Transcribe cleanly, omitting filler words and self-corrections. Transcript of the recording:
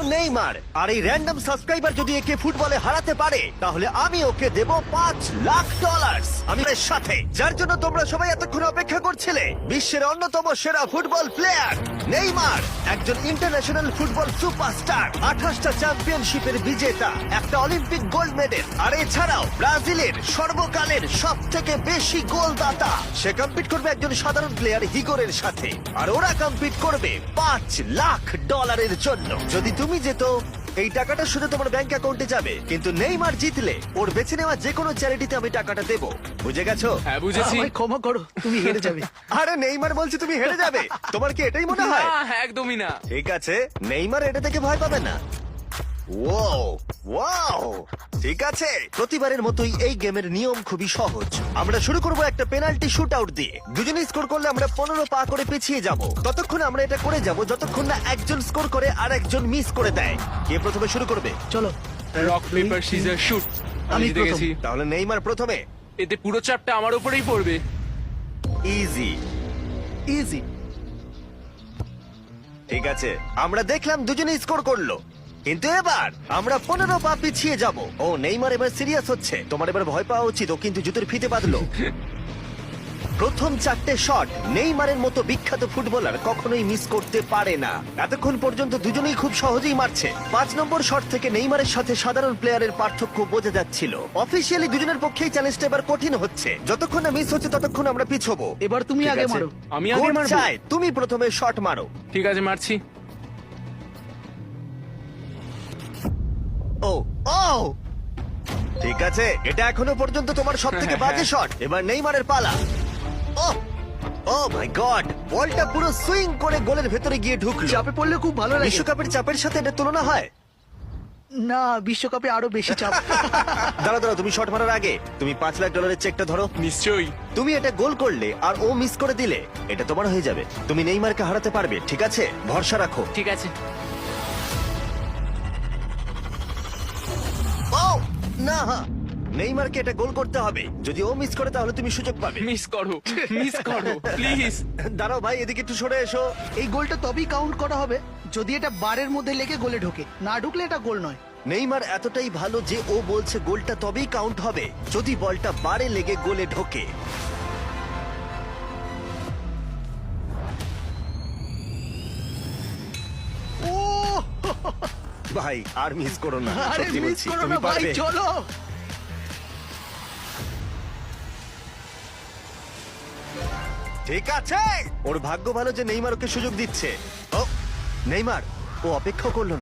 হলো নেইমার, আর এই random subscriber যদি একে ফুটবলে হারাতে পারে তাহলে আমি ওকে দেব $5 লাখ। আমি এর সাথে, যার জন্য তোমরা সবাই এতক্ষণ অপেক্ষা করছিলে, বিশ্বের অন্যতম সেরা ফুটবল প্লেয়ার নেইমার, একজন ইন্টারন্যাশনাল ফুটবল সুপারস্টার, 28টা চ্যাম্পিয়নশিপের বিজেতা, একটা অলিম্পিক গোল্ড মেডেল, আর এছাড়াও ব্রাজিলের সর্বকালের সব থেকে বেশি গোলদাতা। সে কম্পিট করবে একজন সাধারণ প্লেয়ার হিগোরের সাথে, আর ওরা কম্পিট করবে $5 লাখ জন্য। যদি তুমি যেত, এই টাকাটা শুধু তোমার ব্যাংক অ্যাকাউন্টে যাবে, কিন্তু নেইমার জিতলে ওর বেছে নেওয়া যে কোনো চ্যারিটিতে আমি টাকাটা দেবো। বুঝে গেছো? হ্যাঁ বুঝেছি। আমায় ক্ষমা করো, তুমি হেরে যাবে। আরে নেইমার বলছে তুমি হেরে যাবে, তোমার কি এটাই মনে হয়? না, একদমই না। ঠিক আছে, নেইমার এটা থেকে ভয় পাবে না। ওয়াও ওয়াও, ঠিক আছে। প্রতিবারের মতোই এই গেমের নিয়ম খুবই সহজ। আমরা শুরু করব একটা পেনাল্টি শুট আউট দিয়ে। দুজনে স্কোর করলে আমরা 15 পা করে পিছিয়ে যাব। ততক্ষণ আমরা এটা করে যাব যতক্ষণ না একজন স্কোর করে আর একজন মিস করে দেয়। কে প্রথমে শুরু করবে? চলো। Rock paper scissor shoot. আমি আমি জিতে প্রথম। গেছি। তাহলে নেইমার প্রথমে। এতে পুরো চাপটা আমার উপরেই পড়বে। ইজি। ইজি। ঠিক আছে, আমরা দেখলাম দুজনেই স্কোর করলো, কিন্তু এবার আমরা 15 পা পিছিয়ে যাব। ও নেইমার এবার সিরিয়াস হচ্ছে। তোমার এবার ভয় পাওয়া উচিত, ও কিন্তু জুতোর ফিতে বাঁধলো। প্রথম 4টে শট নেইমারের মতো বিখ্যাত ফুটবলার কখনোই মিস করতে পারে না। এতক্ষণ পর্যন্ত দুজনেই খুব সহজেই মারছে। 5 নম্বর শট থেকে নেইমারের সাথে সাধারণ প্লেয়ারের পার্থক্য বোঝা যাচ্ছিল। অফিসিয়ালি দুজনের পক্ষেই চ্যালেঞ্জটা এবার কঠিন হচ্ছে। যতক্ষণ না মিস হচ্ছে ততক্ষণ আমরা পিছবো। এবার তুমি ঠিক আগে আছে? মারো। আমি আগে কোচ মারবো? চায় তুমি প্রথমে শট মারো। ঠিক আছে, মারছি। ও ও, ঠিক আছে, এটা এখনো পর্যন্ত তোমার সবথেকে বাজে শট। এবার নেইমারের পালা। ও ও মাই গড, বলটা পুরো সুইং করে গোলের ভেতরে গিয়ে ঢুকলো। চাপে পড়লে খুব ভালো লাগে। বিশ্বকাপের চাপের সাথে এটা তুলনা হয়? না, বিশ্বকাপে আরো বেশি চাপ। দাঁড়াও, তুমি শট মারার আগে তুমি $5 লাখ চেকটা ধরো। নিশ্চয়ই। তুমি এটা গোল করলে আর ও মিস করে দিলে এটা তোমার হয়ে যাবে। তুমি নেইমারকে হারাতে পারবে, ঠিক আছে? ভরসা রাখো। ঠিক আছে। ও না, নেইমারকে এটা গোল করতে হবে। যদি ও মিস করে তাহলে তুমি সুযোগ পাবে। মিস করো, মিস করো প্লিজ। দাঁড়াও ভাই, এদিকে একটু সরে এসো। এই গোলটা তবেই কাউন্ট করা হবে যদি এটা বারের মধ্যে লেগে গোলে ঢোকে। না ঢুকলে এটা গোল নয়। নেইমার এতটাই ভালো যে ও বলছে গোলটা তবেই কাউন্ট হবে যদি বলটা বারে লেগে গোলে ঢোকে। ও ভাই আর মিস করো না, আরে সত্যি মিস বলছি, করো তুমি না ভাই, পারবে। চলো। ঠিক আছে, ওর ভাগ্য ভালো যে নেইমার ওকে সুযোগ দিচ্ছে। ও নেইমার, ও অপেক্ষা করলো